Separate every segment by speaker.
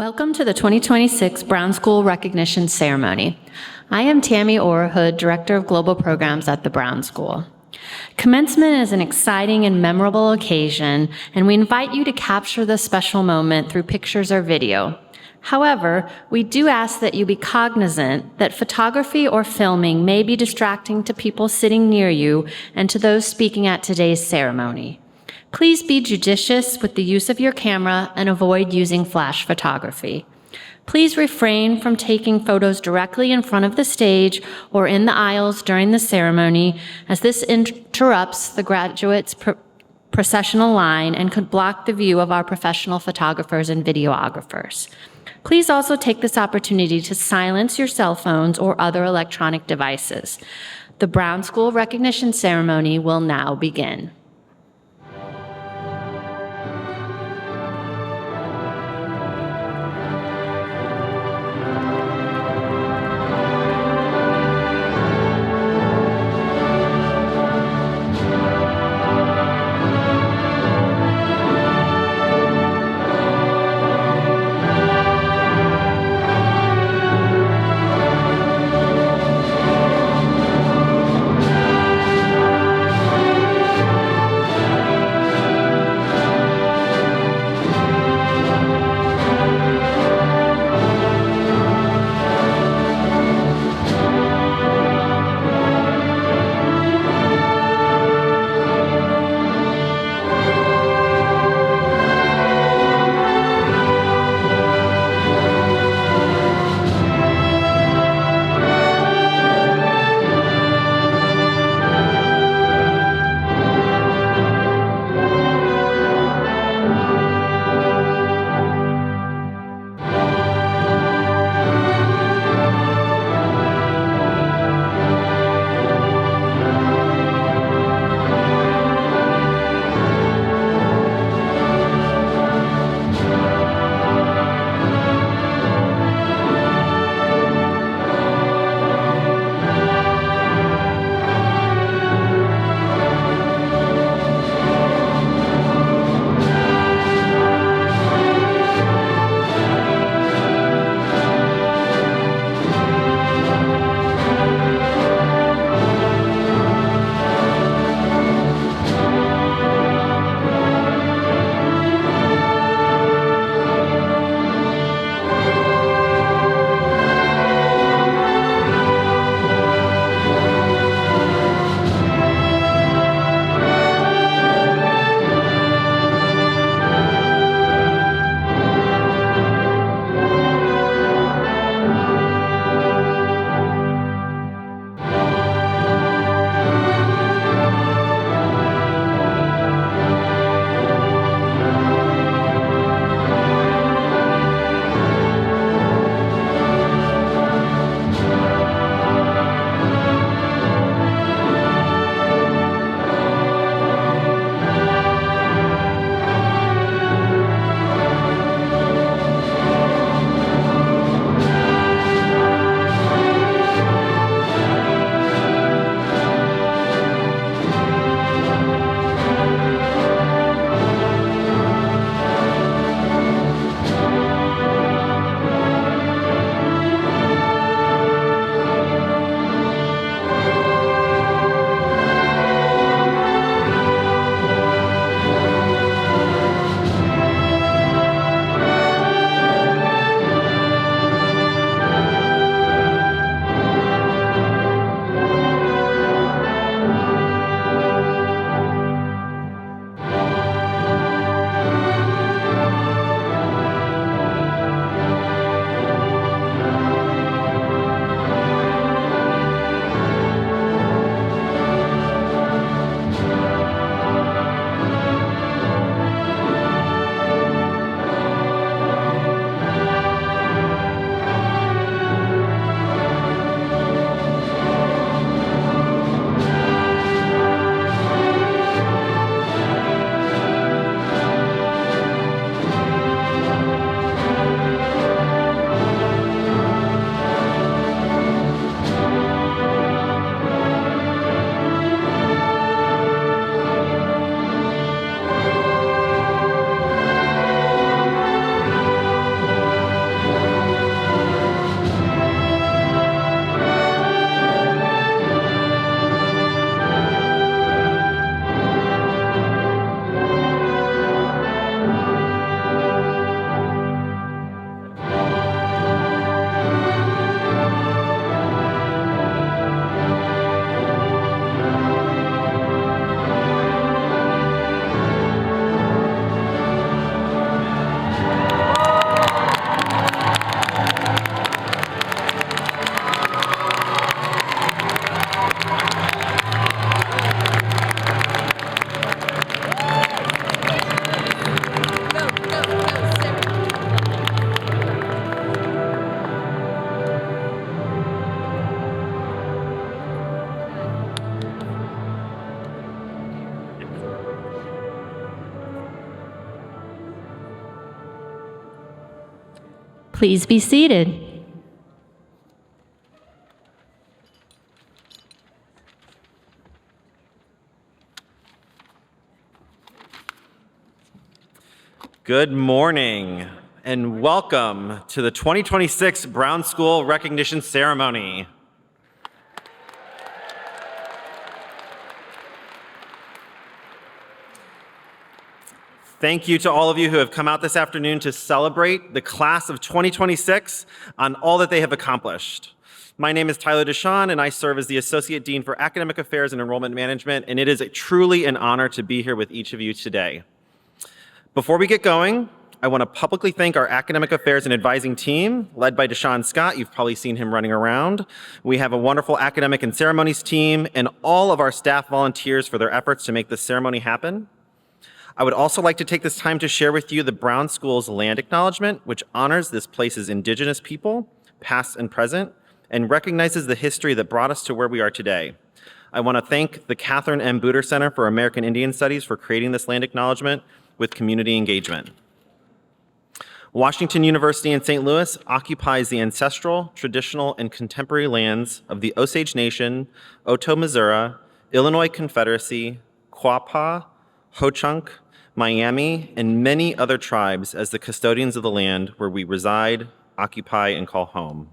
Speaker 1: Welcome to the 2026 Brown School Recognition Ceremony. I am Tammy Orhood, Director of Global Programs at the Brown School. Commencement is an exciting and memorable occasion, and we invite you to capture this special moment through pictures or video. However, we do ask that you be cognizant that photography or filming may be distracting to people sitting near you and to those speaking at today's ceremony. Please be judicious with the use of your camera and avoid using flash photography. Please refrain from taking photos directly in front of the stage or in the aisles during the ceremony, as this interrupts the graduates' processional line and could block the view of our professional photographers and videographers. Please also take this opportunity to silence your cell phones or other electronic devices. The Brown School Recognition Ceremony will now begin. Please be seated.
Speaker 2: Good morning and welcome to the 2026 Brown School Recognition Ceremony. Thank you to all of you who have come out this afternoon to celebrate the class of 2026 on all that they have accomplished. My name is Tyler Deshawn, and I serve as the Associate Dean for Academic Affairs and Enrollment Management, and it is truly an honor to be here with each of you today. Before we get going, I want to publicly thank our Academic Affairs and Advising team, led by Deshawn Scott. You've probably seen him running around. We have a wonderful Academic and Ceremonies team, and all of our staff volunteers for their efforts to make this ceremony happen. I would also like to take this time to share with you the Brown School's land acknowledgement, which honors this place's Indigenous people, past and present, and recognizes the history that brought us to where we are today. I want to thank the Catherine M. Booter Center for American Indian Studies for creating this land acknowledgement with community engagement. Washington University in St. Louis occupies the ancestral, traditional, and contemporary lands of the Osage Nation, Oto Missouri, Illinois Confederacy, Quapaw, Ho-Chunk, Miami, and many other tribes as the custodians of the land where we reside, occupy, and call home.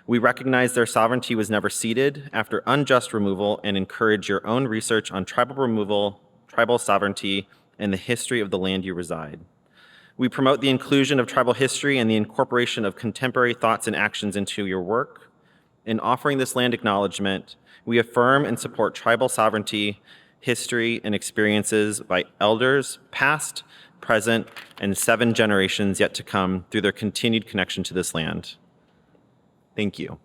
Speaker 2: We recognize their sovereignty was never ceded after unjust removal and encourage your own research on tribal removal, tribal sovereignty, and the history of the land you reside. We promote the inclusion of tribal history and the incorporation of contemporary thoughts and actions into your work. In offering this land acknowledgement, we affirm and support tribal sovereignty, history, and experiences by elders past, present, and 7 generations yet to come through their continued connection to this land. Thank you.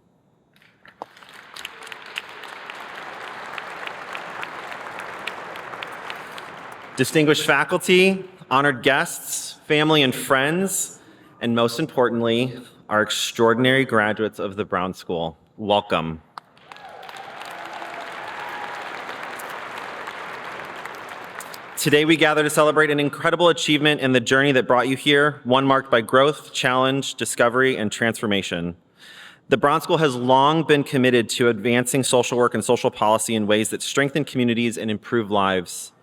Speaker 2: Distinguished faculty, honored guests, family and friends, and most importantly, our extraordinary graduates of the Brown School, welcome. Today we gather to celebrate an incredible achievement in the journey that brought you here, one marked by growth, challenge, discovery, and transformation. The Brown School has long been committed to advancing social work and social policy in ways that strengthen communities and improve lives.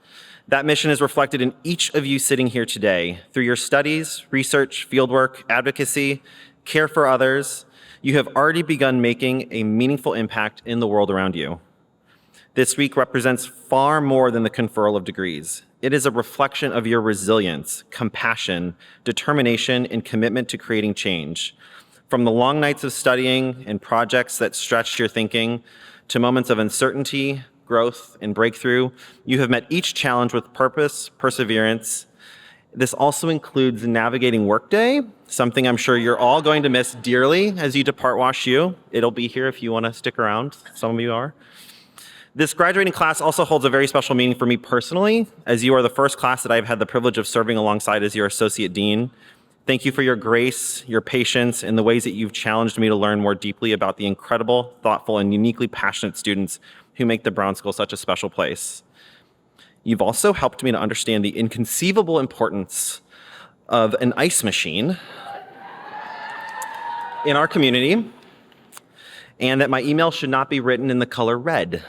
Speaker 2: That mission is reflected in each of you sitting here today. Through your studies, research, fieldwork, advocacy, care for others, you have already begun making a meaningful impact in the world around you. This week represents far more than the conferral of degrees. It is a reflection of your resilience, compassion, determination, and commitment to creating change. From the long nights of studying and projects that stretched your thinking to moments of uncertainty, growth, and breakthrough, you have met each challenge with purpose, perseverance. This also includes navigating Workday, something I'm sure you're all going to miss dearly as you depart WashU. It'll be here if you want to stick around. Some of you are. This graduating class also holds a very special meaning for me personally, as you are the first class that I've had the privilege of serving alongside as your Associate Dean. Thank you for your grace, your patience, and the ways that you've challenged me to learn more deeply about the incredible, thoughtful, and uniquely passionate students who make the Brown School such a special place. You've also helped me to understand the inconceivable importance of an ice machine in our community, and that my email should not be written in the color red.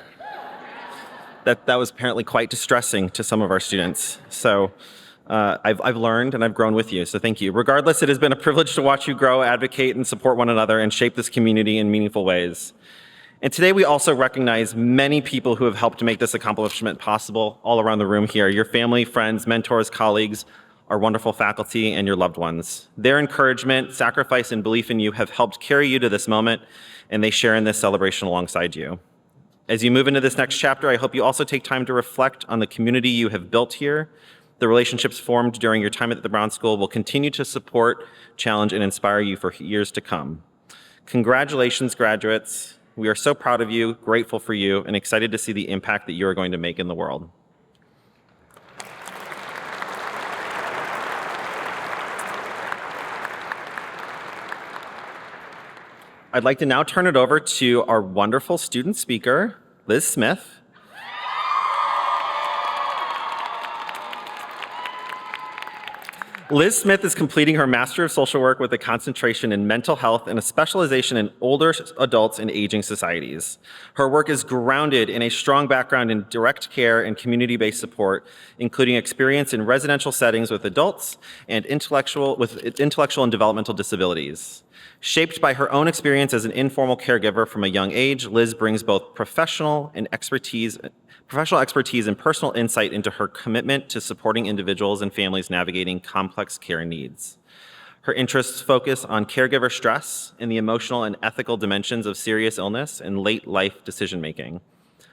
Speaker 2: That was apparently quite distressing to some of our students. So I've learned and I've grown with you, so thank you. Regardless, it has been a privilege to watch you grow, advocate, and support one another and shape this community in meaningful ways. And today we also recognize many people who have helped to make this accomplishment possible all around the room here. Your family, friends, mentors, colleagues, our wonderful faculty, and your loved ones. Their encouragement, sacrifice, and belief in you have helped carry you to this moment, and they share in this celebration alongside you. As you move into this next chapter, I hope you also take time to reflect on the community you have built here. The relationships formed during your time at the Brown School will continue to support, challenge, and inspire you for years to come. Congratulations, graduates. We are so proud of you, grateful for you, and excited to see the impact that you are going to make in the world. I'd like to now turn it over to our wonderful student speaker, Liz Smith. Liz Smith is completing her Master of Social Work with a concentration in mental health and a specialization in older adults and aging societies. Her work is grounded in a strong background in direct care and community-based support, including experience in residential settings with adults and intellectual and developmental disabilities. Shaped by her own experience as an informal caregiver from a young age, Liz brings both professional expertise and personal insight into her commitment to supporting individuals and families navigating complex care needs. Her interests focus on caregiver stress and the emotional and ethical dimensions of serious illness and late life decision-making.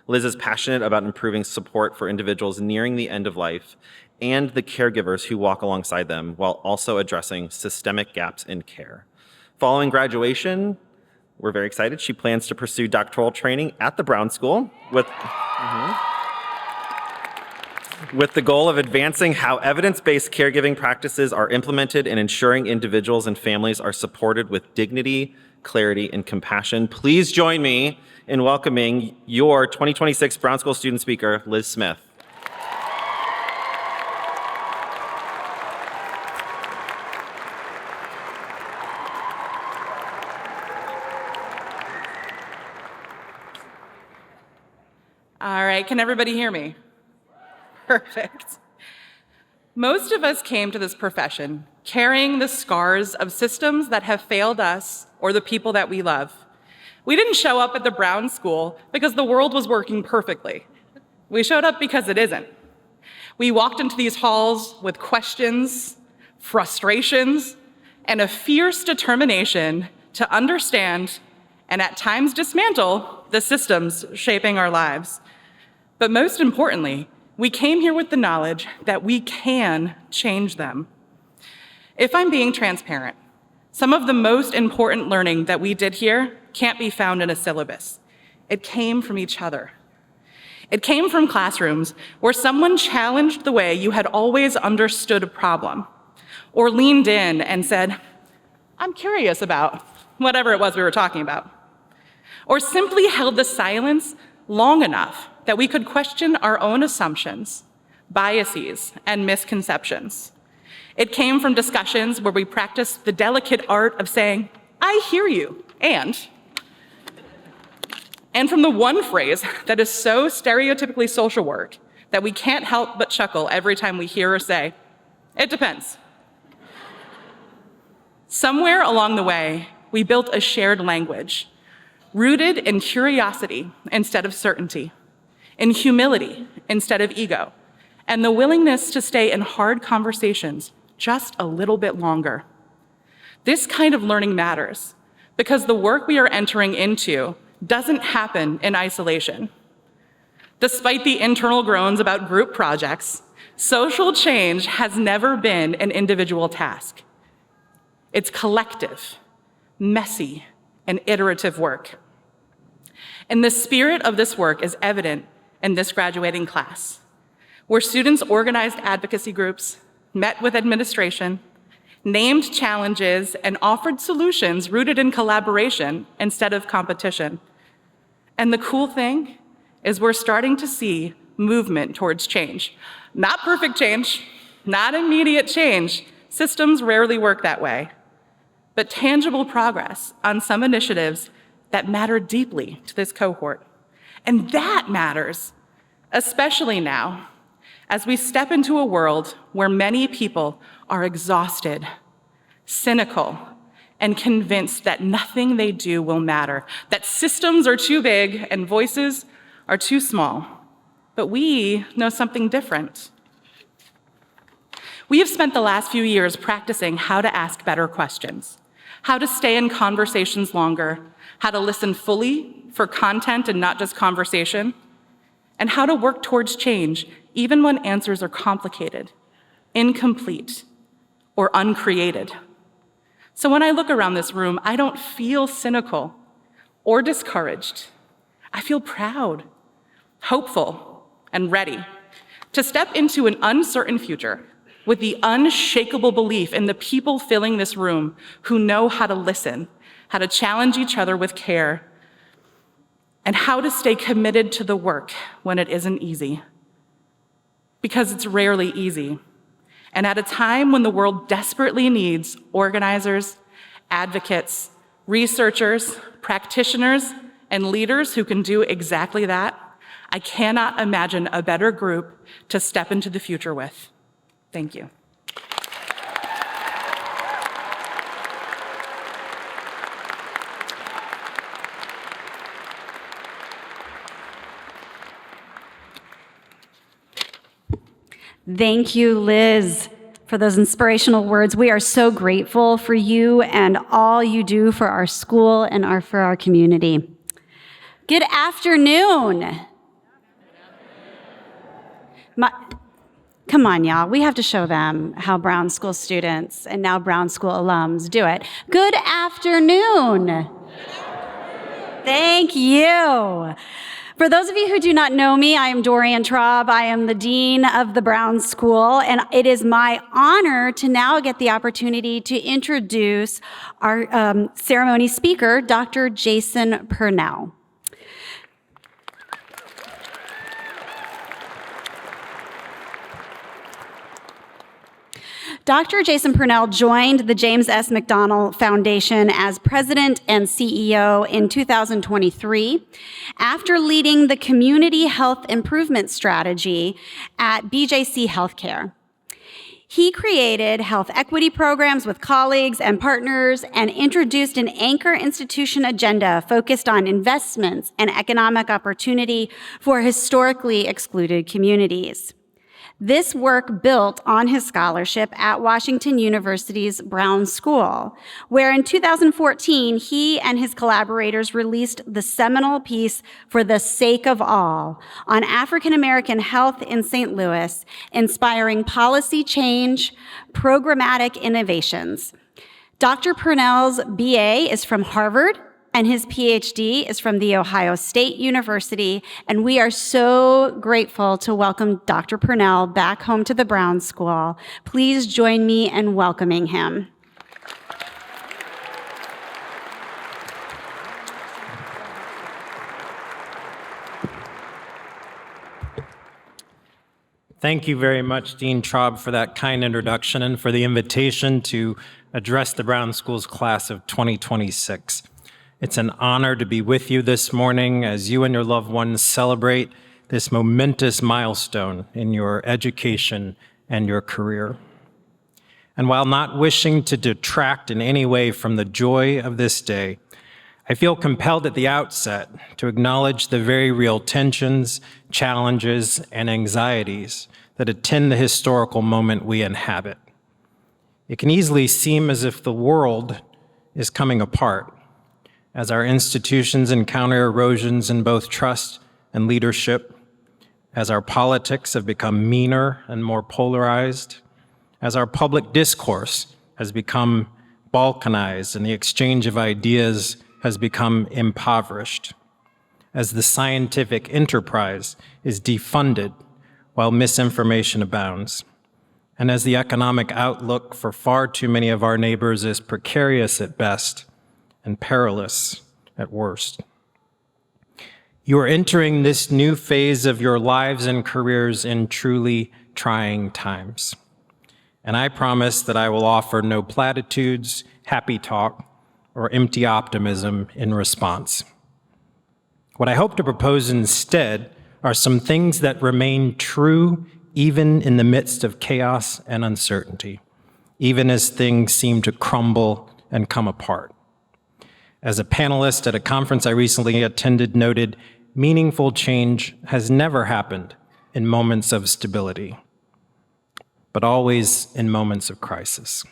Speaker 2: Liz is passionate about improving support for individuals nearing the end of life and the caregivers who walk alongside them, while also addressing systemic gaps in care. Following graduation, we're very excited, she plans to pursue doctoral training at the Brown School with the goal of advancing how evidence-based caregiving practices are implemented and ensuring individuals and families are supported with dignity, clarity, and compassion. Please join me in welcoming your 2026 Brown School student speaker, Liz Smith.
Speaker 3: All right, can everybody hear me? Perfect. Most of us came to this profession carrying the scars of systems that have failed us or the people that we love. We didn't show up at the Brown School because the world was working perfectly. We showed up because it isn't. We walked into these halls with questions, frustrations, and a fierce determination to understand and at times dismantle the systems shaping our lives. But most importantly, we came here with the knowledge that we can change them. If I'm being transparent, some of the most important learning that we did here can't be found in a syllabus. It came from each other. It came from classrooms where someone challenged the way you had always understood a problem, or leaned in and said, "I'm curious about," whatever it was we were talking about, or simply held the silence long enough that we could question our own assumptions, biases, and misconceptions. It came from discussions where we practiced the delicate art of saying, "I hear you," and from the one phrase that is so stereotypically social work that we can't help but chuckle every time we hear or say, "It depends." Somewhere along the way, we built a shared language, rooted in curiosity instead of certainty, in humility instead of ego, and the willingness to stay in hard conversations just a little bit longer. This kind of learning matters because the work we are entering into doesn't happen in isolation. Despite the internal groans about group projects, social change has never been an individual task. It's collective, messy, and iterative work. And the spirit of this work is evident in this graduating class, where students organized advocacy groups, met with administration, named challenges, and offered solutions rooted in collaboration instead of competition. And the cool thing is we're starting to see movement towards change. Not perfect change, not immediate change. Systems rarely work that way. But tangible progress on some initiatives that matter deeply to this cohort. And that matters, especially now, as we step into a world where many people are exhausted, cynical, and convinced that nothing they do will matter, that systems are too big and voices are too small. But we know something different. We have spent the last few years practicing how to ask better questions, how to stay in conversations longer, how to listen fully for content and not just conversation, and how to work towards change even when answers are complicated, incomplete, or uncreated. So when I look around this room, I don't feel cynical or discouraged. I feel proud, hopeful, and ready to step into an uncertain future with the unshakable belief in the people filling this room who know how to listen, how to challenge each other with care, and how to stay committed to the work when it isn't easy. Because it's rarely easy. And at a time when the world desperately needs organizers, advocates, researchers, practitioners, and leaders who can do exactly that, I cannot imagine a better group to step into the future with. Thank you.
Speaker 4: Thank you, Liz, for those inspirational words. We are so grateful for you and all you do for our school and for our community. Good afternoon. Come on, y'all. We have to show them how Brown School students and now Brown School alums do it. Good afternoon. Thank you. For those of you who do not know me, I am Dorian Traub. I am the Dean of the Brown School, and it is my honor to now get the opportunity to introduce our ceremony speaker, Dr. Jason Purnell. Dr. Jason Purnell joined the James S. McDonnell Foundation as president and CEO in 2023 after leading the Community Health Improvement Strategy at BJC Healthcare. He created health equity programs with colleagues and partners and introduced an anchor institution agenda focused on investments and economic opportunity for historically excluded communities. This work built on his scholarship at Washington University's Brown School, where in 2014, he and his collaborators released the seminal piece For the Sake of All on African American health in St. Louis, inspiring policy change, programmatic innovations. Dr. Purnell's BA is from Harvard, and his PhD is from The Ohio State University, and we are so grateful to welcome Dr. Purnell back home to the Brown School. Please join me in welcoming him.
Speaker 5: Thank you very much, Dean Traub, for that kind introduction and for the invitation to address the Brown School's class of 2026. It's an honor to be with you this morning as you and your loved ones celebrate this momentous milestone in your education and your career. And while not wishing to detract in any way from the joy of this day, I feel compelled at the outset to acknowledge the very real tensions, challenges, and anxieties that attend the historical moment we inhabit. It can easily seem as if the world is coming apart as our institutions encounter erosions in both trust and leadership, as our politics have become meaner and more polarized, as our public discourse has become balkanized and the exchange of ideas has become impoverished, as the scientific enterprise is defunded while misinformation abounds, and as the economic outlook for far too many of our neighbors is precarious at best and perilous at worst. You are entering this new phase of your lives and careers in truly trying times. And I promise that I will offer no platitudes, happy talk, or empty optimism in response. What I hope to propose instead are some things that remain true even in the midst of chaos and uncertainty, even as things seem to crumble and come apart. As a panelist at a conference I recently attended noted, meaningful change has never happened in moments of stability, but always in moments of crisis.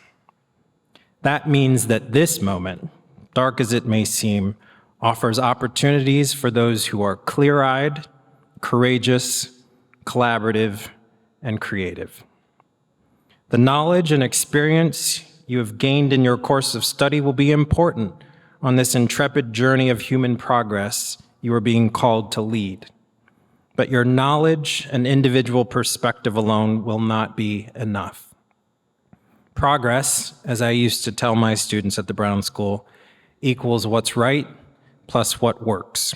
Speaker 5: That means that this moment, dark as it may seem, offers opportunities for those who are clear-eyed, courageous, collaborative, and creative. The knowledge and experience you have gained in your course of study will be important on this intrepid journey of human progress you are being called to lead. But your knowledge and individual perspective alone will not be enough. Progress, as I used to tell my students at the Brown School, equals what's right plus what works.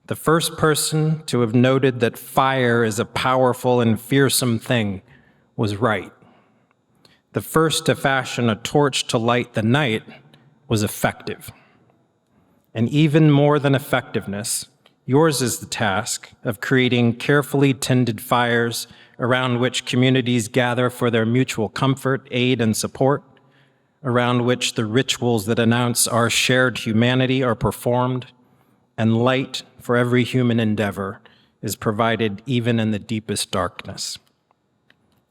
Speaker 5: The first person to have noted that fire is a powerful and fearsome thing was Wright. the first to fashion a torch to light the night, was effective. And even more than effectiveness, yours is the task of creating carefully tended fires around which communities gather for their mutual comfort, aid, and support, around which the rituals that announce our shared humanity are performed, and light for every human endeavor is provided even in the deepest darkness.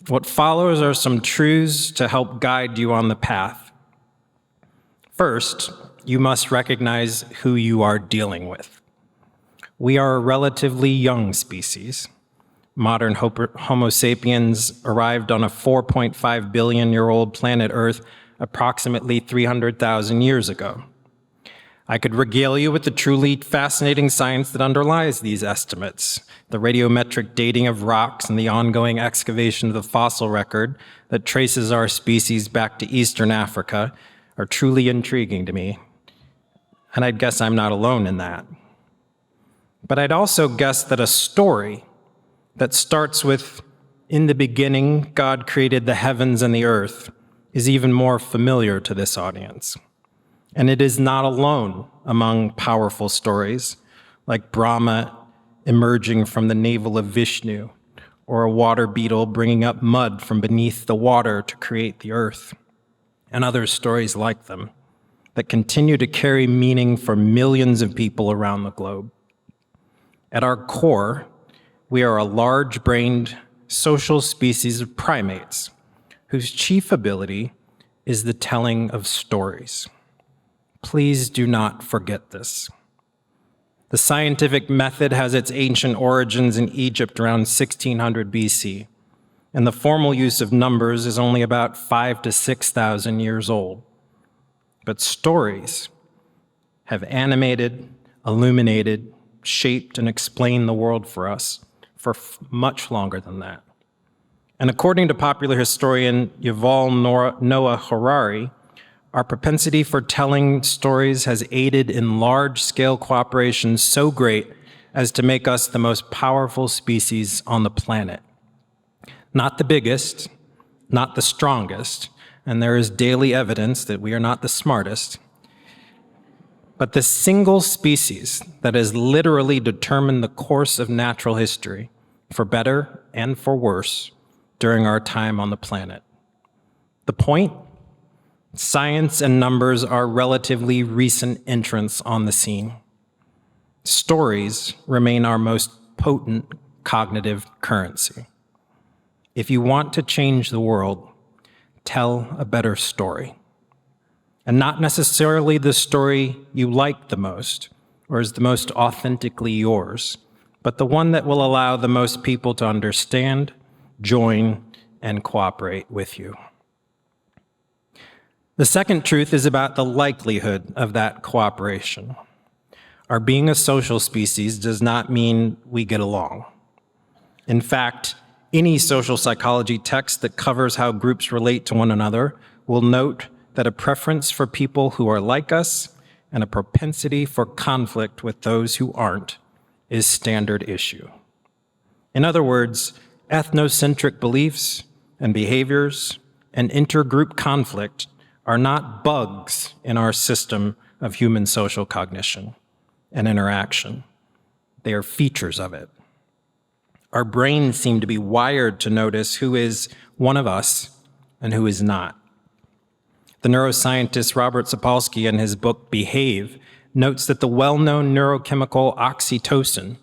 Speaker 5: What follows are some truths to help guide you on the path. First, you must recognize who you are dealing with. We are a relatively young species. Modern Homo sapiens arrived on a 4.5 billion-year-old planet Earth approximately 300,000 years ago. I could regale you with the truly fascinating science that underlies these estimates. The radiometric dating of rocks and the ongoing excavation of the fossil record that traces our species back to Eastern Africa are truly intriguing to me. And I'd guess I'm not alone in that. But I'd also guess that a story that starts with, "In the beginning, God created the heavens and the earth," is even more familiar to this audience. And it is not alone among powerful stories, like Brahma emerging from the navel of Vishnu, or a water beetle bringing up mud from beneath the water to create the earth, and other stories like them that continue to carry meaning for millions of people around the globe. At our core, we are a large-brained social species of primates whose chief ability is the telling of stories. Please do not forget this. The scientific method has its ancient origins in Egypt around 1600 BC, and the formal use of numbers is only about 5,000 to 6,000 years old. But stories have animated, illuminated, shaped, and explained the world for us for much longer than that. And according to popular historian Yuval Noah Harari, our propensity for telling stories has aided in large-scale cooperation so great as to make us the most powerful species on the planet. Not the biggest, not the strongest, and there is daily evidence that we are not the smartest, but the single species that has literally determined the course of natural history, for better and for worse, during our time on the planet. The point? Science and numbers are relatively recent entrants on the scene. Stories remain our most potent cognitive currency. If you want to change the world, tell a better story. And not necessarily the story you like the most or is the most authentically yours, but the one that will allow the most people to understand, join, and cooperate with you. The second truth is about the likelihood of that cooperation. Our being a social species does not mean we get along. In fact, any social psychology text that covers how groups relate to one another will note that a preference for people who are like us and a propensity for conflict with those who aren't is standard issue. In other words, ethnocentric beliefs and behaviors and intergroup conflict are not bugs in our system of human social cognition and interaction. They are features of it. Our brains seem to be wired to notice who is one of us and who is not. The neuroscientist Robert Sapolsky, in his book Behave, notes that the well-known neurochemical oxytocin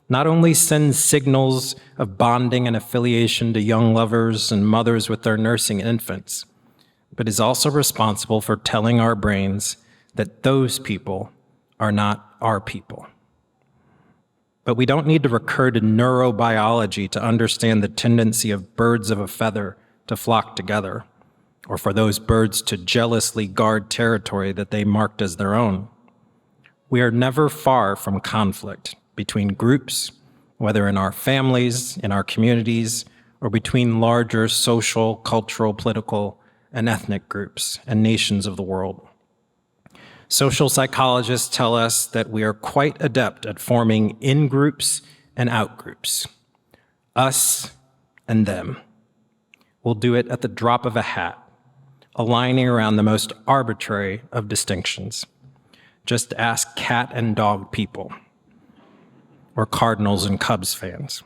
Speaker 5: not only sends signals of bonding and affiliation to young lovers and mothers with their nursing infants, but is also responsible for telling our brains that those people are not our people. But we don't need to recur to neurobiology to understand the tendency of birds of a feather to flock together, or for those birds to jealously guard territory that they marked as their own. We are never far from conflict between groups, whether in our families, in our communities, or between larger social, cultural, political, and ethnic groups and nations of the world. Social psychologists tell us that we are quite adept at forming in-groups and out-groups, us and them. We'll do it at the drop of a hat aligning around the most arbitrary of distinctions. Just ask cat and dog people, or Cardinals and Cubs fans.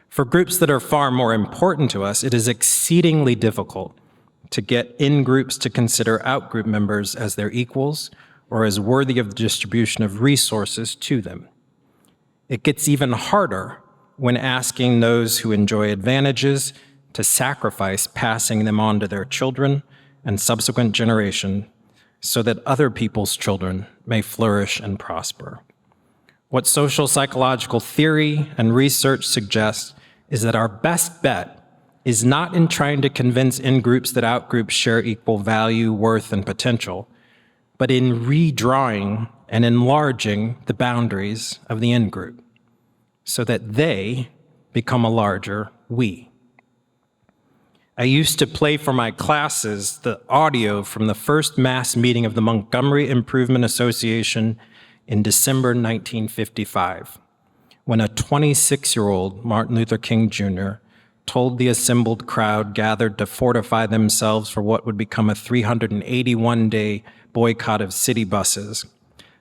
Speaker 5: For groups that are far more important to us, it is exceedingly difficult to get in-groups to consider out-group members as their equals or as worthy of the distribution of resources to them. It gets even harder when asking those who enjoy advantages to sacrifice passing them on to their children and subsequent generation so that other people's children may flourish and prosper. What social psychological theory and research suggests is that our best bet is not in trying to convince in-groups that out-groups share equal value, worth, and potential, but in redrawing and enlarging the boundaries of the in-group so that they become a larger we. I used to play for my classes the audio from the first mass meeting of the Montgomery Improvement Association in December 1955, when a 26-year-old Martin Luther King Jr. told the assembled crowd gathered to fortify themselves for what would become a 381-day boycott of city buses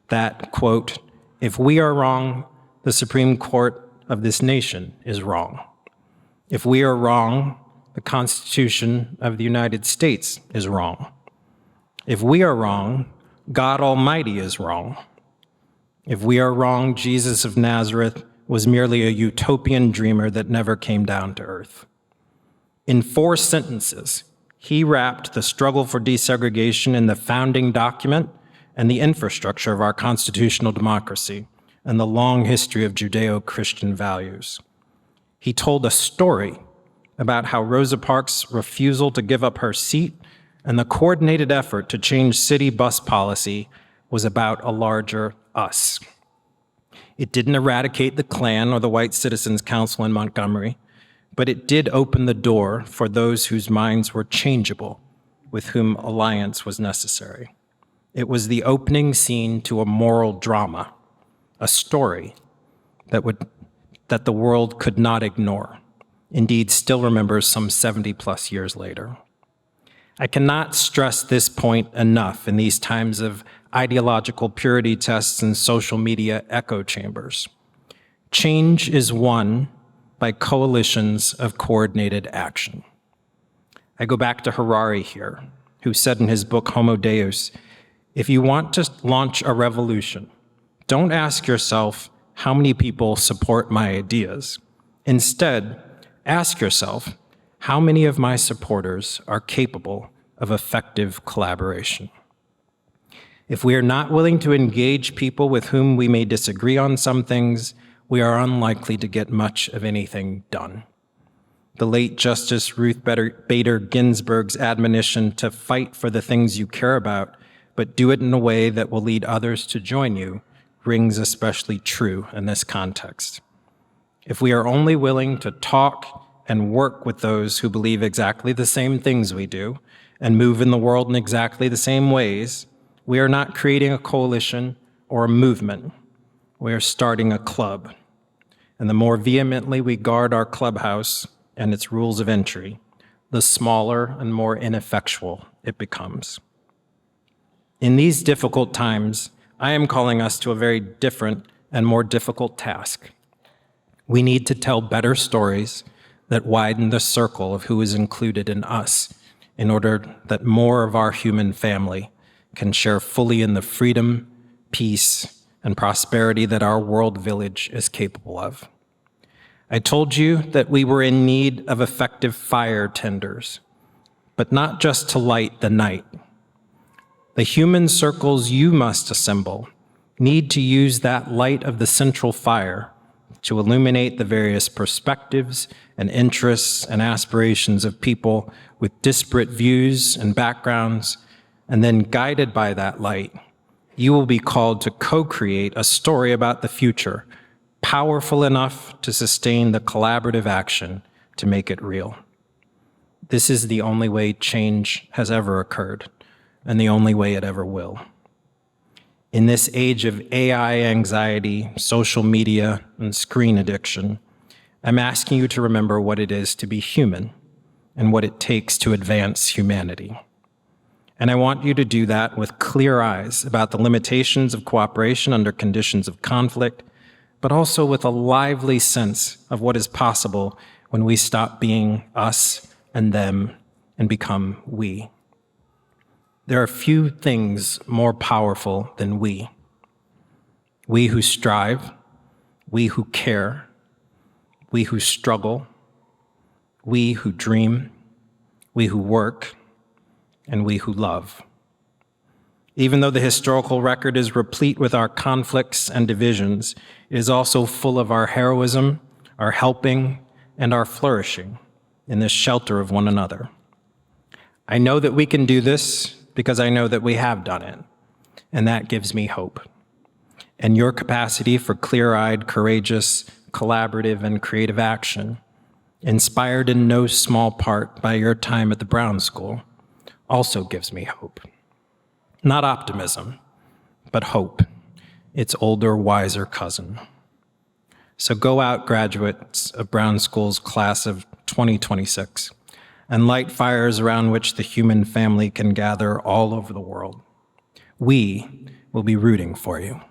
Speaker 5: that, quote, "If we are wrong, the Supreme Court of this nation is wrong. If we are wrong, the Constitution of the United States is wrong. If we are wrong, God Almighty is wrong. If we are wrong, Jesus of Nazareth was merely a utopian dreamer that never came down to earth." In 4 sentences, he wrapped the struggle for desegregation in the founding document and the infrastructure of our constitutional democracy and the long history of Judeo-Christian values. He told a story about how Rosa Parks' refusal to give up her seat and the coordinated effort to change city bus policy was about a larger us. It didn't eradicate the Klan or the White Citizens Council in Montgomery, but it did open the door for those whose minds were changeable, with whom alliance was necessary. It was the opening scene to a moral drama, a story that the world could not ignore, indeed still remembers some 70+ years later. I cannot stress this point enough in these times of ideological purity tests and social media echo chambers. Change is won by coalitions of coordinated action. I go back to Harari here, who said in his book Homo Deus, if you want to launch a revolution, don't ask yourself how many people support my ideas. Instead, ask yourself, how many of my supporters are capable of effective collaboration? If we are not willing to engage people with whom we may disagree on some things, we are unlikely to get much of anything done. The late Justice Ruth Bader Ginsburg's admonition to fight for the things you care about, but do it in a way that will lead others to join you, rings especially true in this context. If we are only willing to talk and work with those who believe exactly the same things we do and move in the world in exactly the same ways, we are not creating a coalition or a movement. We are starting a club. And the more vehemently we guard our clubhouse and its rules of entry, the smaller and more ineffectual it becomes. In these difficult times, I am calling us to a very different and more difficult task. We need to tell better stories that widen the circle of who is included in us in order that more of our human family can share fully in the freedom, peace, and prosperity that our world village is capable of. I told you that we were in need of effective fire tenders, but not just to light the night. The human circles you must assemble need to use that light of the central fire to illuminate the various perspectives and interests and aspirations of people with disparate views and backgrounds, and then guided by that light, you will be called to co-create a story about the future, powerful enough to sustain the collaborative action to make it real. This is the only way change has ever occurred, and the only way it ever will. In this age of AI anxiety, social media, and screen addiction, I'm asking you to remember what it is to be human and what it takes to advance humanity. And I want you to do that with clear eyes about the limitations of cooperation under conditions of conflict, but also with a lively sense of what is possible when we stop being us and them and become we. There are few things more powerful than we. We who strive, we who care, we who struggle, we who dream, we who work, and we who love. Even though the historical record is replete with our conflicts and divisions, it is also full of our heroism, our helping, and our flourishing in this shelter of one another. I know that we can do this because I know that we have done it, and that gives me hope. And your capacity for clear-eyed, courageous, collaborative, and creative action, inspired in no small part by your time at the Brown School, also gives me hope. Not optimism, but hope, its older, wiser cousin. So go out, graduates of Brown School's class of 2026, and light fires around which the human family can gather all over the world. We will be rooting for you.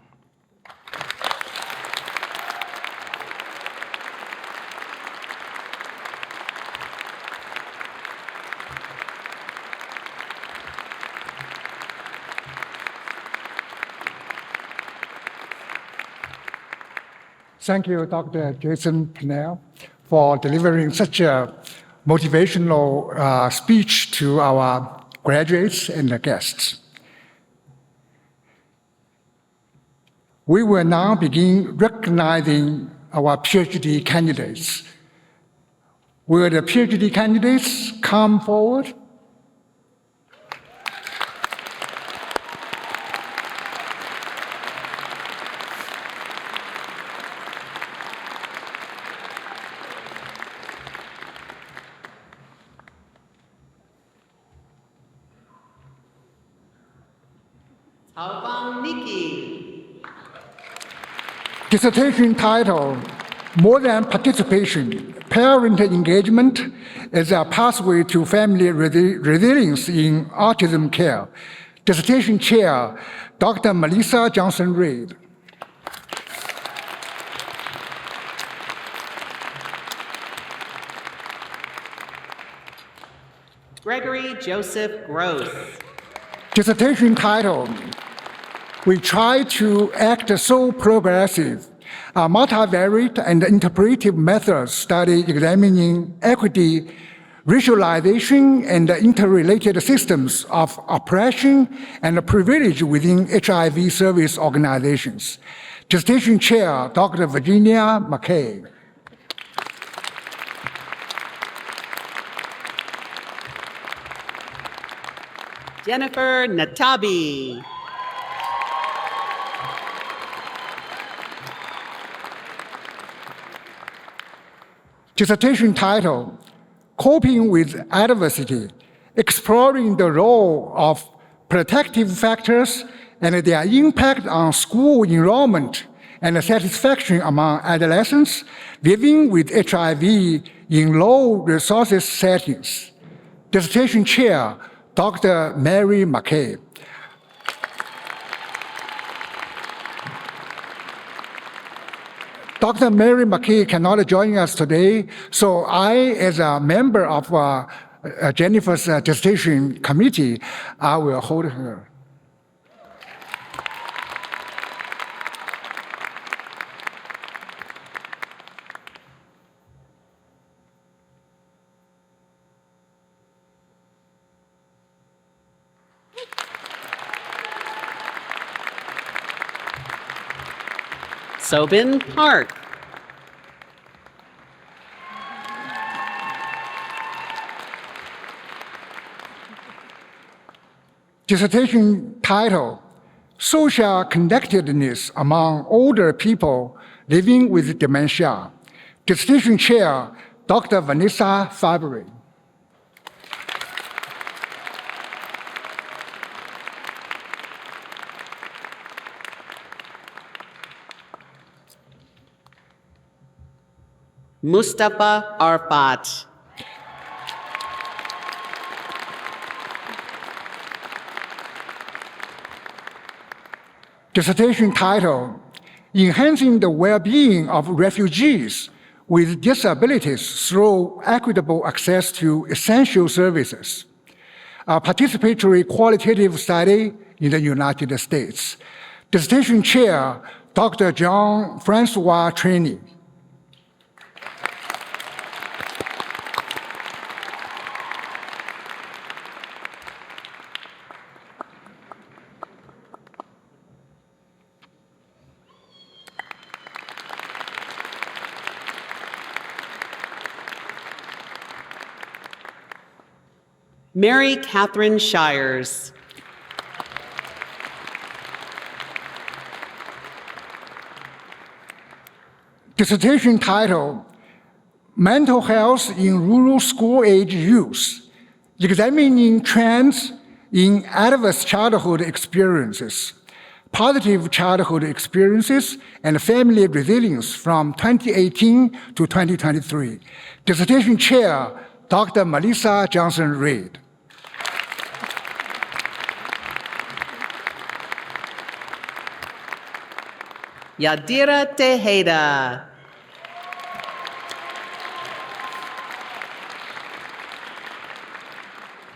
Speaker 6: Thank you, Dr. Jason Pennell, for delivering such a motivational speech to our graduates and the guests. We will now begin recognizing our PhD candidates. Will the PhD candidates come forward? Dissertation title, More Than Participation, Parent Engagement as a Pathway to Family Resilience in Autism Care. Dissertation chair, Dr. Melissa Johnson-Reid.
Speaker 7: Gregory Joseph Gross.
Speaker 6: Dissertation title, We Try to Act So Progressive, a multivariate and interpretive method study examining equity, racialization, and interrelated systems of oppression and privilege within HIV service organizations. Dissertation chair, Dr. Virginia McKay.
Speaker 7: Jennifer Natabi.
Speaker 6: Dissertation title, Coping with Adversity, Exploring the Role of Protective Factors and Their Impact on School Enrollment and Satisfaction Among Adolescents Living with HIV in Low Resources Settings. Dissertation chair, Dr. Mary McKay. Dr. Mary McKay cannot join us today, so I, as a member of Jennifer's dissertation committee, I will hold her.
Speaker 7: Sobin Park.
Speaker 6: Dissertation title, Social Connectedness Among Older People Living with Dementia. Dissertation chair, Dr. Vanessa Fabry.
Speaker 7: Mustafa Arfat.
Speaker 6: Dissertation title, Enhancing the Well-Being of Refugees with Disabilities Through Equitable Access to Essential Services, a participatory qualitative study in the United States. Dissertation chair, Dr. John Francois Trainey.
Speaker 7: Mary Catherine Shires.
Speaker 6: Dissertation title, Mental Health in Rural School-Age Youth, Examining Trends in Adverse Childhood Experiences, Positive Childhood Experiences, and Family Resilience from 2018 to 2023. Dissertation chair, Dr. Melissa Johnson-Reed.
Speaker 7: Yadira Tejeda.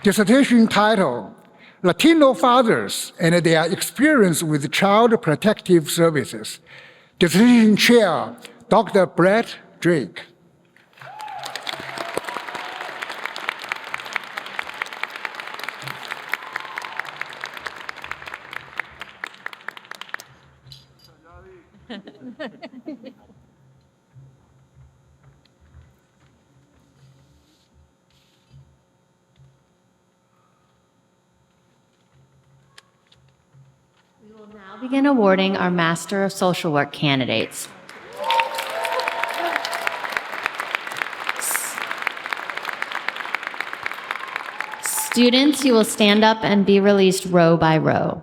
Speaker 6: Dissertation title, Latino Fathers and Their Experience with Child Protective Services. Dissertation chair, Dr. Brett Drake.
Speaker 1: We will now begin awarding our Master of Social Work candidates. Students, you will stand up and be released row by row.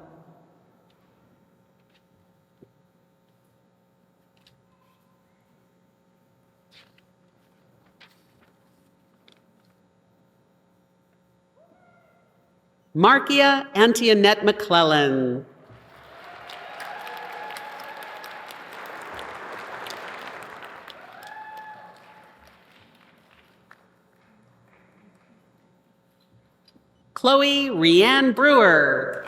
Speaker 7: Markia Antoinette McClellan. Chloe Rianne Brewer.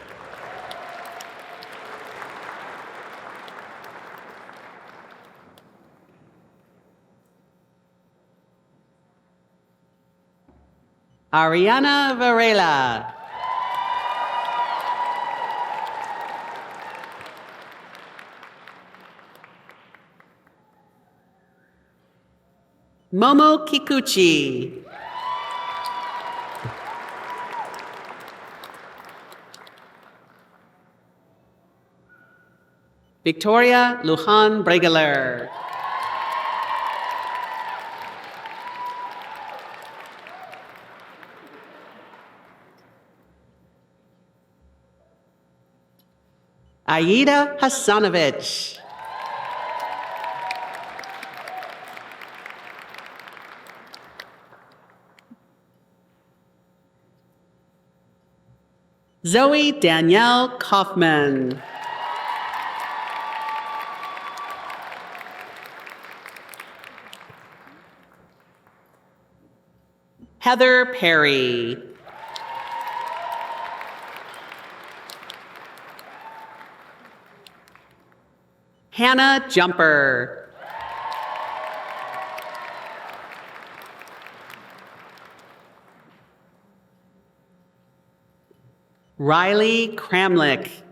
Speaker 7: Ariana Varela. Momo Kikuchi. Victoria Lujan Bregeler. Aida Hasanovich. Zoe Danielle Kaufman. Heather Perry. Hannah Jumper. Riley Kramlich.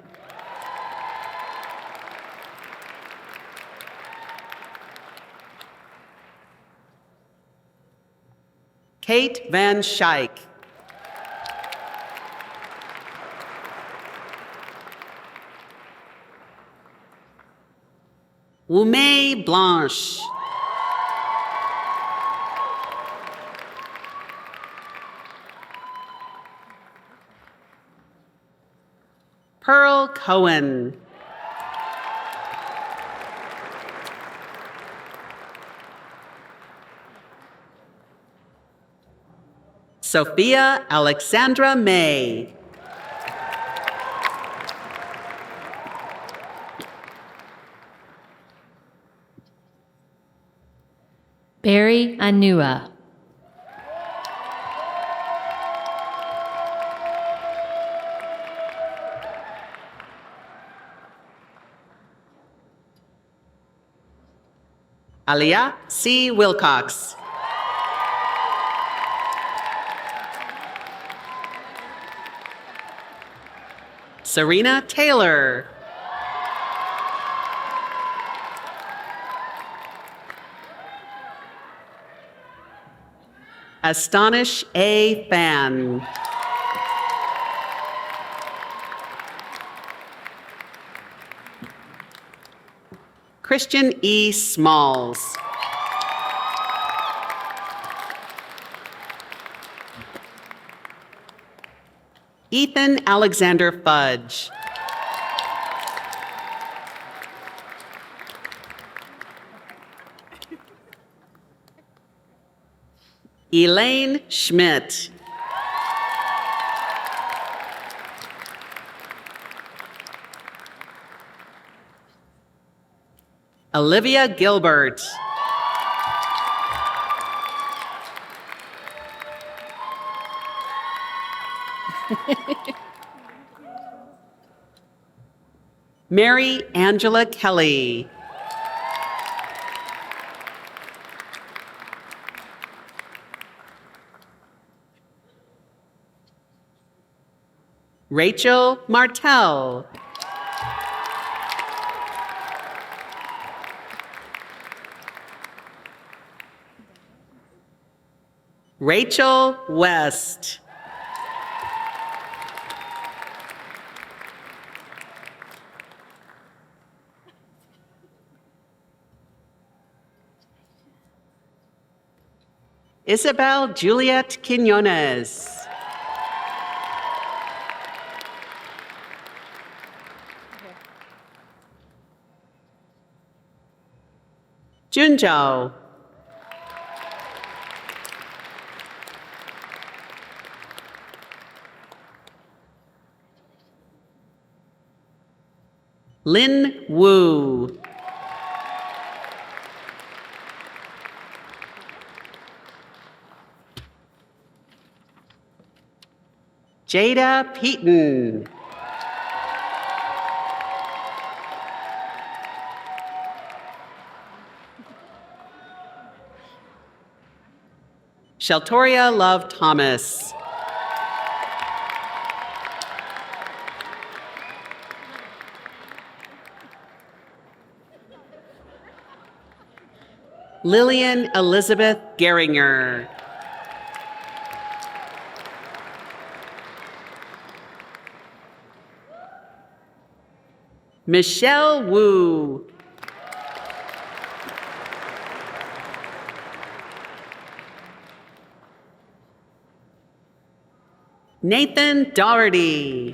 Speaker 7: Kate Van Schaik. Wume Blanche. Pearl Cohen. Sophia Alexandra May.
Speaker 1: Ari Anua.
Speaker 7: Aliyah C. Wilcox. Serena Taylor. Astonish A. Fan. Christian E. Smalls. Ethan Alexander Fudge. Elaine Schmidt. Olivia Gilbert. Mary Angela Kelly. Rachel Martell. Rachel West. Isabel Juliet Quinones. Junzhou. Lin Wu. Jada Peaton. Sheltoria Love Thomas. Lillian Elizabeth Geringer. Michelle Wu. Nathan Doherty.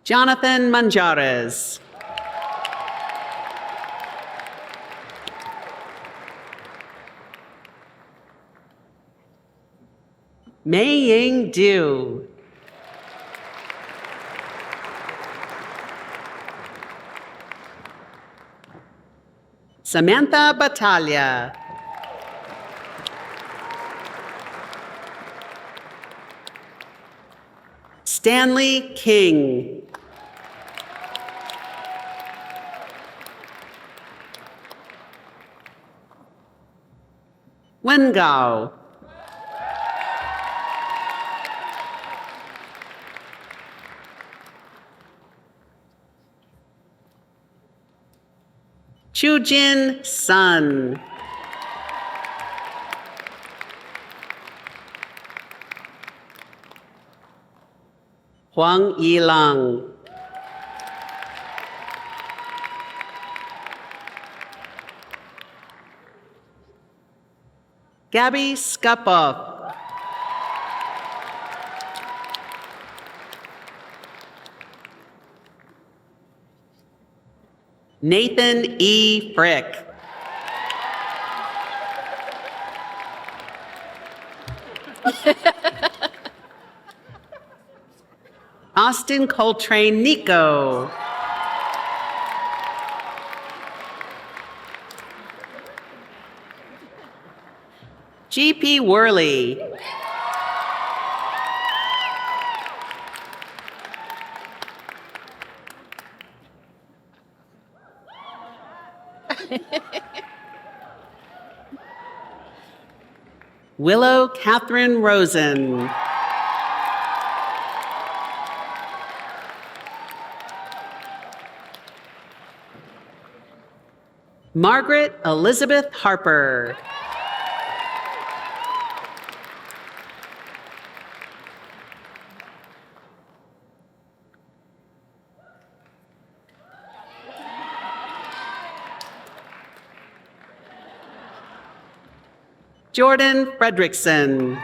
Speaker 7: Jonathan Manjares. Mei Ying Du. Samantha Battaglia. Stanley King. Wengao. Chujin Sun. Huang Yilang. Gabby Skupoff. Nathan E. Frick. Austin Coltrane Nico. GP Worley. Willow Catherine Rosen. Margaret Elizabeth Harper. Jordan Fredrickson.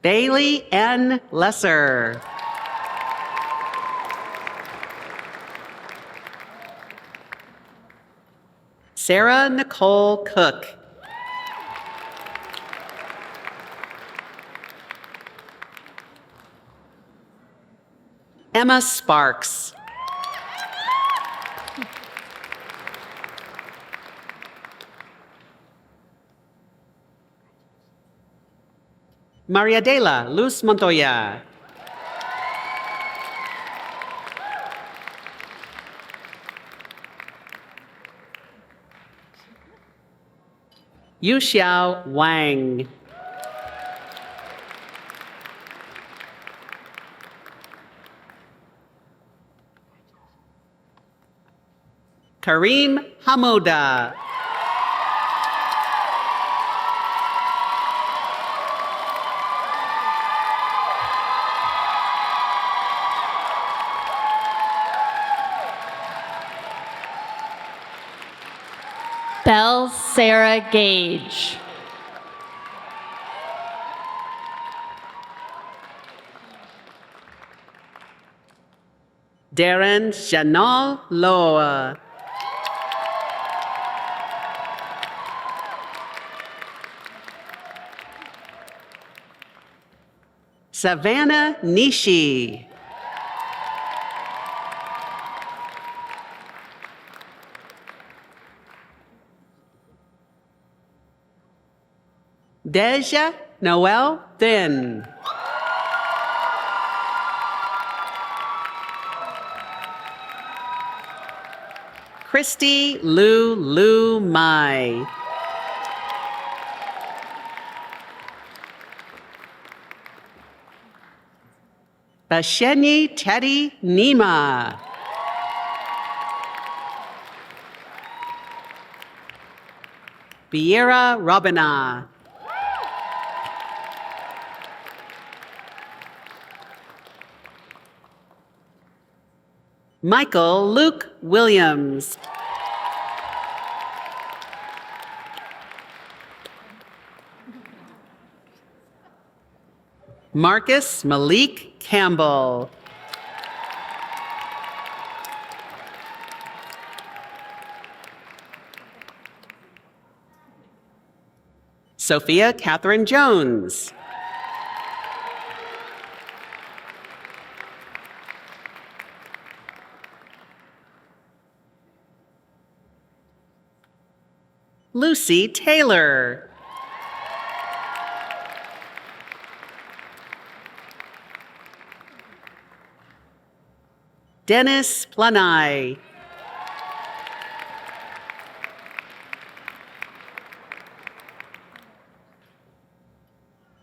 Speaker 7: Bailey N. Lesser. Sarah Nicole Cook. Emma Sparks. Maria Dela Luz Montoya. Yuxiao Wang. Kareem Hamoda.
Speaker 1: Belle Sarah Gage.
Speaker 7: Darren Janal Loa. Savannah Nishi. Deja Noel Thin. Christy Lu Mai. Bashenyi Teddy Nima. Biera Robina. Michael Luke Williams. Marcus Malik Campbell. Sophia Catherine Jones. Lucy Taylor. Dennis Planai.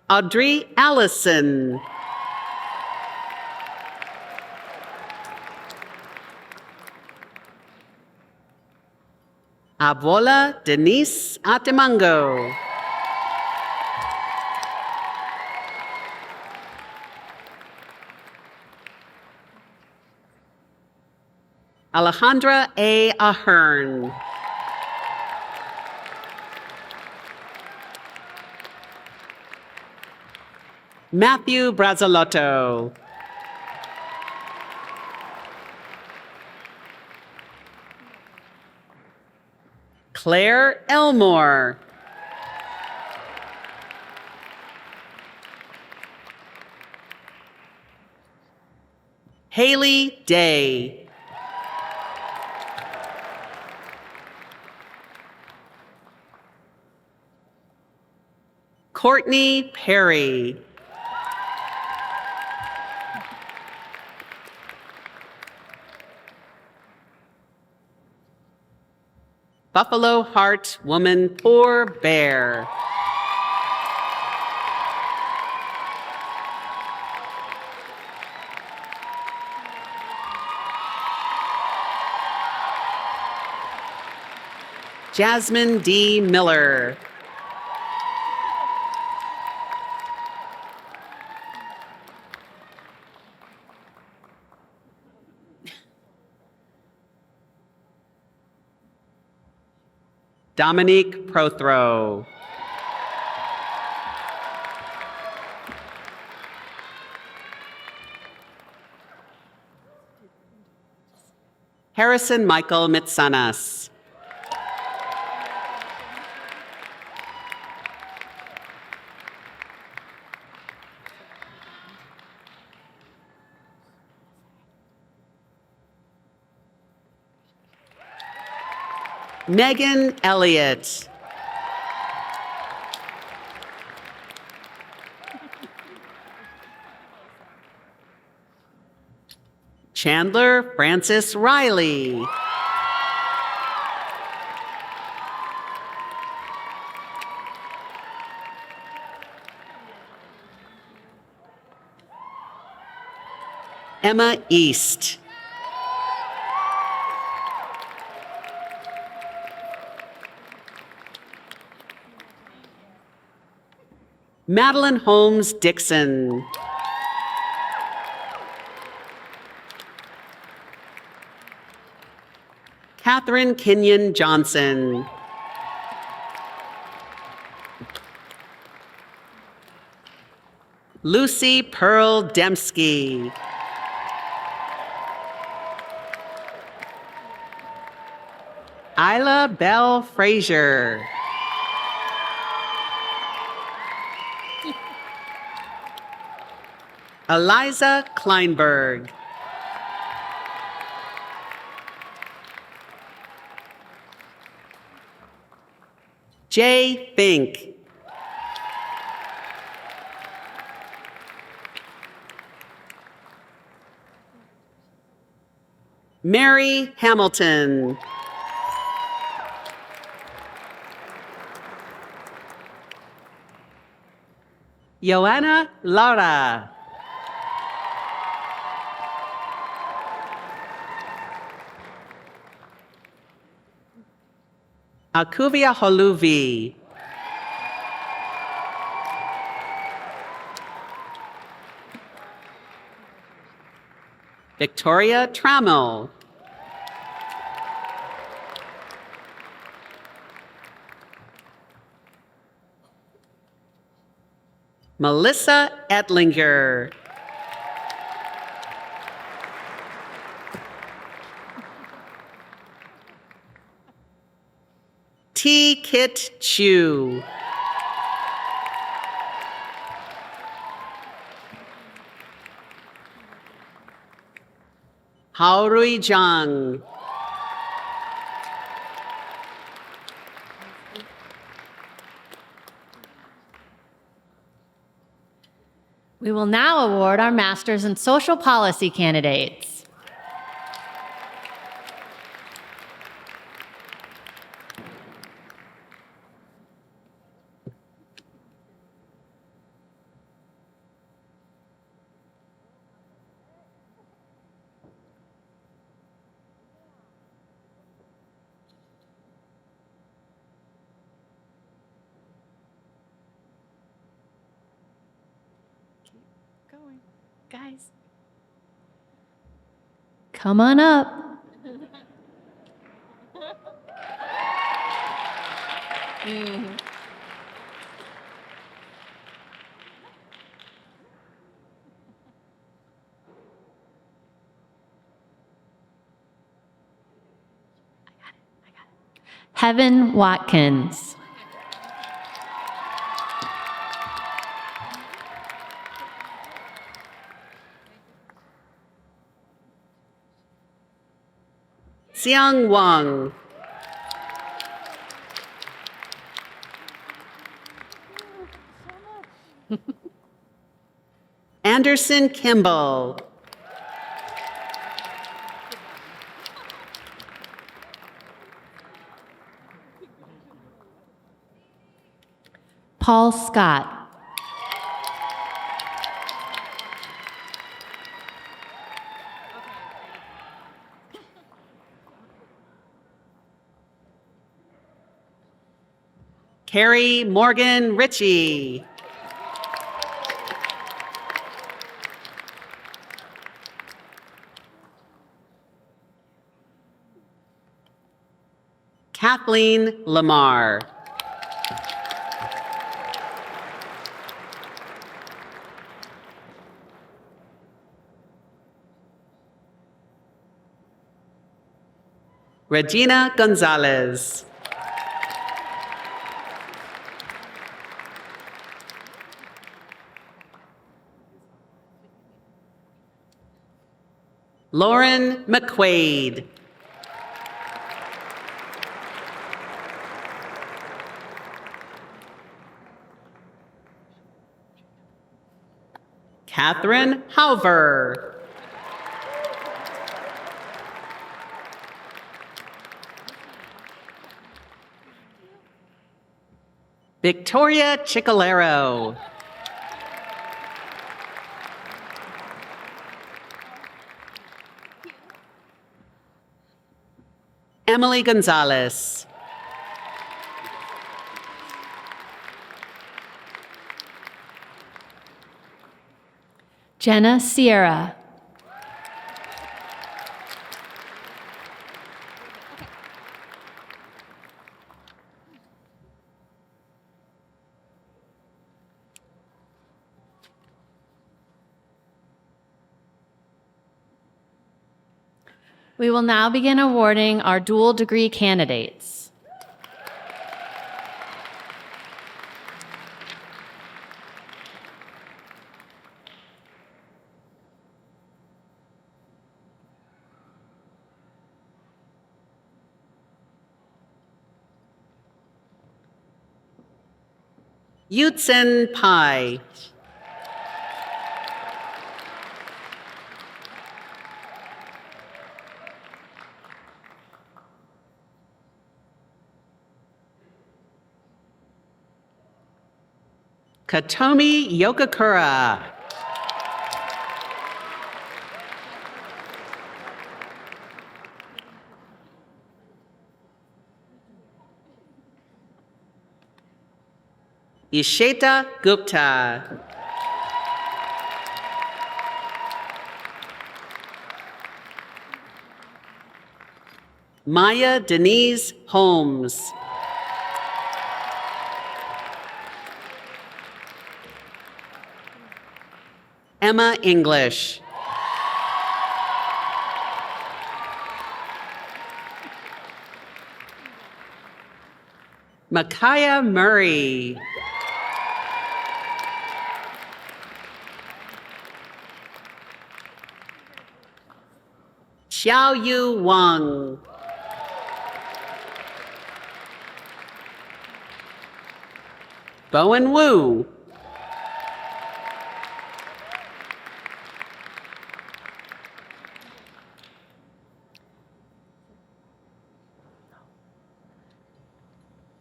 Speaker 7: Audrey Allison. Avola Denise Atemango. Alejandra A. Ahern. Matthew Brazzolotto. Claire Elmore. Haley Day. Courtney Perry. Buffalo Heart Woman Poor Bear. Jasmine D. Miller. Dominique Prothro. Harrison Michael Mitsanas. Megan Elliott. Chandler Francis Riley. Emma East. Madeline Holmes Dixon. Catherine Kenyon Johnson. Lucy Pearl Dembski. Isla Bell Frazier. Eliza Kleinberg. Jay Fink. Mary Hamilton. Joanna Lara. Akuvia Holuvi. Victoria Trammell. Melissa Etlinger. T. Kit Chu. Haorui Zhang.
Speaker 1: We will now award our Masters in Social Policy candidates. Going, guys. Come on up. Heaven Watkins.
Speaker 7: Xiang Wang. Anderson Kimball.
Speaker 1: Paul Scott.
Speaker 7: Carrie Morgan Ritchie. Kathleen Lamar. Regina Gonzalez. Lauren McQuaid. Catherine Hauver. Victoria Chicalero. Emily Gonzalez.
Speaker 1: Jenna Sierra. We will now begin awarding our dual degree candidates.
Speaker 7: Yutsen Pai. Katomi Yokakura. Isheta Gupta. Maya Denise Holmes. Emma English. Micaiah Murray. Xiaoyu Wang. Bowen Wu.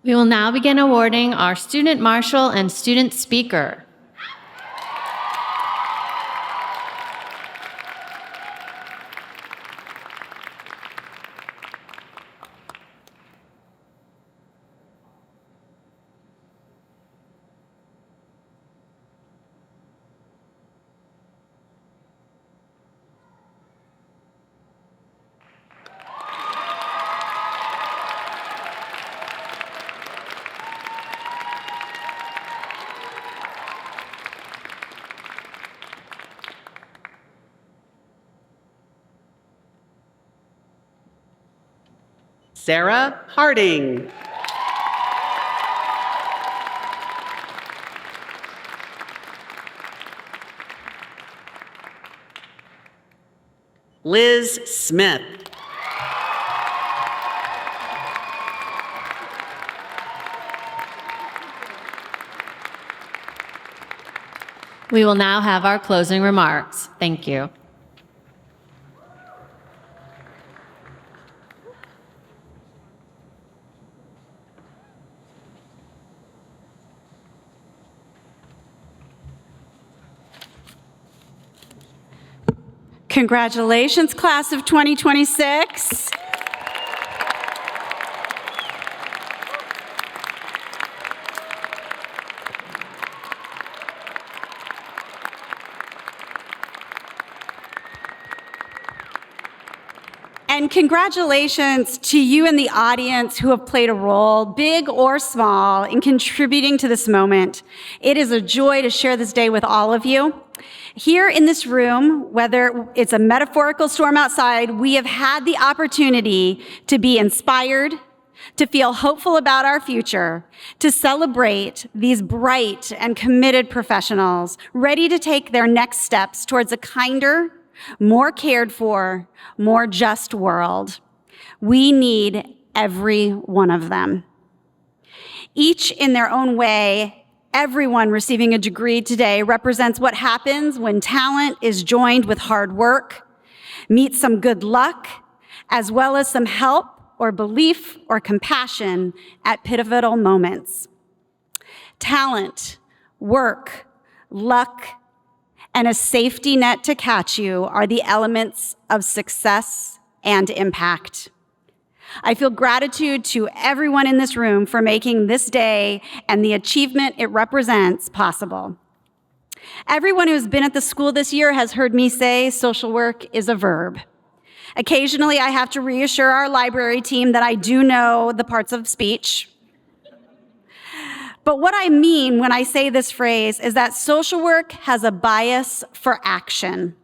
Speaker 1: We will now begin awarding our student marshal and student speaker.
Speaker 7: Sarah Harding. Liz Smith.
Speaker 1: We will now have our closing remarks. Thank you.
Speaker 4: Congratulations, class of 2026. And congratulations to you in the audience who have played a role, big or small, in contributing to this moment. It is a joy to share this day with all of you. Here in this room, whether it's a metaphorical storm outside, we have had the opportunity to be inspired, to feel hopeful about our future, to celebrate these bright and committed professionals ready to take their next steps towards a kinder, more cared for, more just world. We need every one of them. Each in their own way, everyone receiving a degree today represents what happens when talent is joined with hard work, meets some good luck, as well as some help or belief or compassion at pivotal moments. Talent, work, luck, and a safety net to catch you are the elements of success and impact. I feel gratitude to everyone in this room for making this day and the achievement it represents possible. Everyone who's been at the school this year has heard me say social work is a verb. Occasionally, I have to reassure our library team that I do know the parts of speech. But what I mean when I say this phrase is that social work has a bias for action,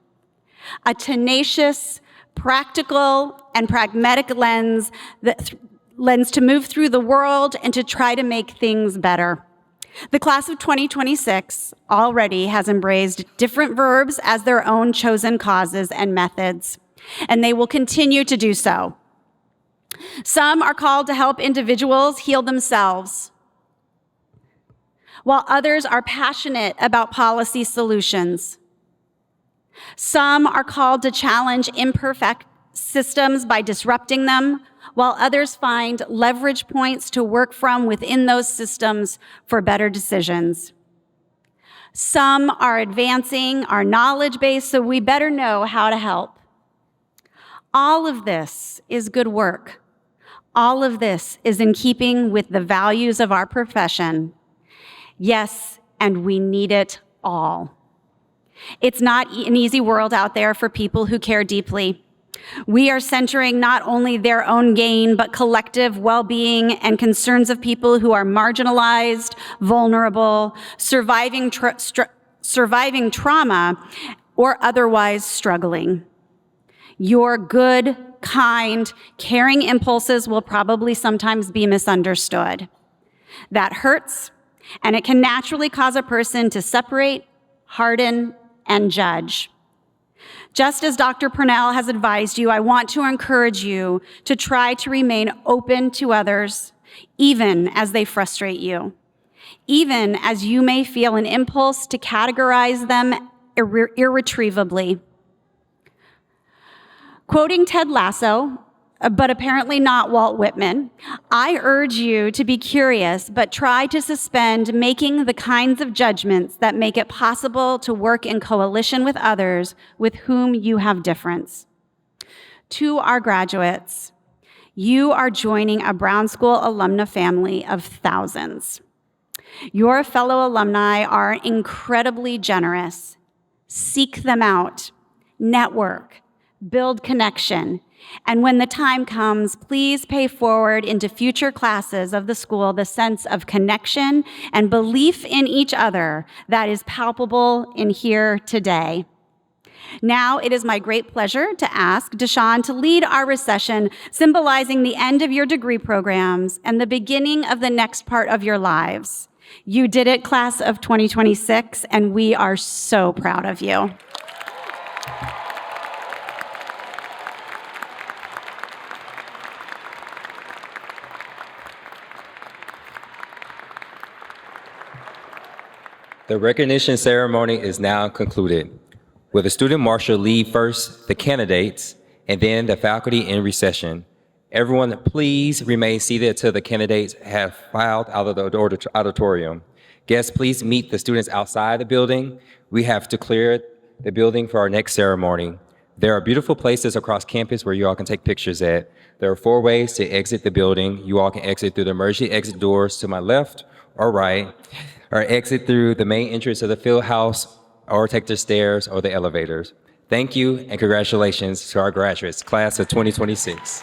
Speaker 4: a tenacious, practical, and pragmatic lens to move through the world and to try to make things better. The class of 2026 already has embraced different verbs as their own chosen causes and methods, and they will continue to do so. Some are called to help individuals heal themselves, while others are passionate about policy solutions. Some are called to challenge imperfect systems by disrupting them, while others find leverage points to work from within those systems for better decisions. Some are advancing our knowledge base, so we better know how to help. All of this is good work. All of this is in keeping with the values of our profession. Yes, and we need it all. It's not an easy world out there for people who care deeply. We are centering not only their own gain, but collective well-being and concerns of people who are marginalized, vulnerable, surviving trauma, or otherwise struggling. Your good, kind, caring impulses will probably sometimes be misunderstood. That hurts, and it can naturally cause a person to separate, harden, and judge. Just as Dr. Purnell has advised you, I want to encourage you to try to remain open to others, even as they frustrate you, even as you may feel an impulse to categorize them irretrievably. Quoting Ted Lasso, but apparently not Walt Whitman, I urge you to be curious, but try to suspend making the kinds of judgments that make it possible to work in coalition with others with whom you have difference. To our graduates, you are joining a Brown School alumna family of thousands. Your fellow alumni are incredibly generous. Seek them out, network, build connection, and when the time comes, please pay forward into future classes of the school the sense of connection and belief in each other that is palpable in here today. Now it is my great pleasure to ask Deshawn to lead our recession, symbolizing the end of your degree programs and the beginning of the next part of your lives. You did it, class of 2026, and we are so proud of you.
Speaker 8: The recognition ceremony is now concluded. Will the student marshal lead first the candidates and then the faculty in recession? Everyone, please remain seated until the candidates have filed out of the auditorium. Guests, please meet the students outside the building. We have to clear the building for our next ceremony. There are beautiful places across campus where you all can take pictures at. There are 4 ways to exit the building. You all can exit through the emergency exit doors to my left or right, or exit through the main entrance of the field house, or take the stairs or the elevators. Thank you and congratulations to our graduates, class of 2026.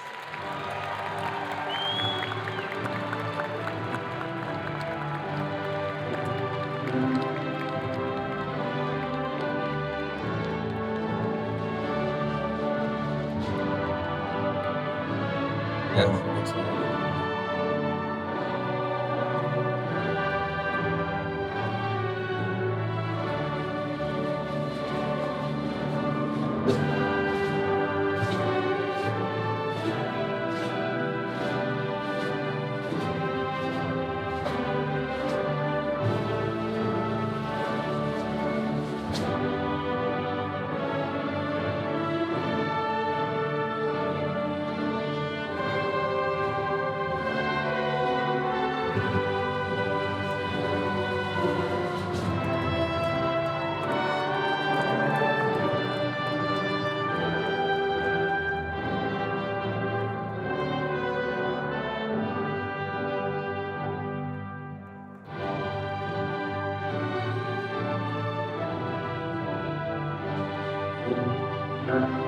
Speaker 9: Thank you.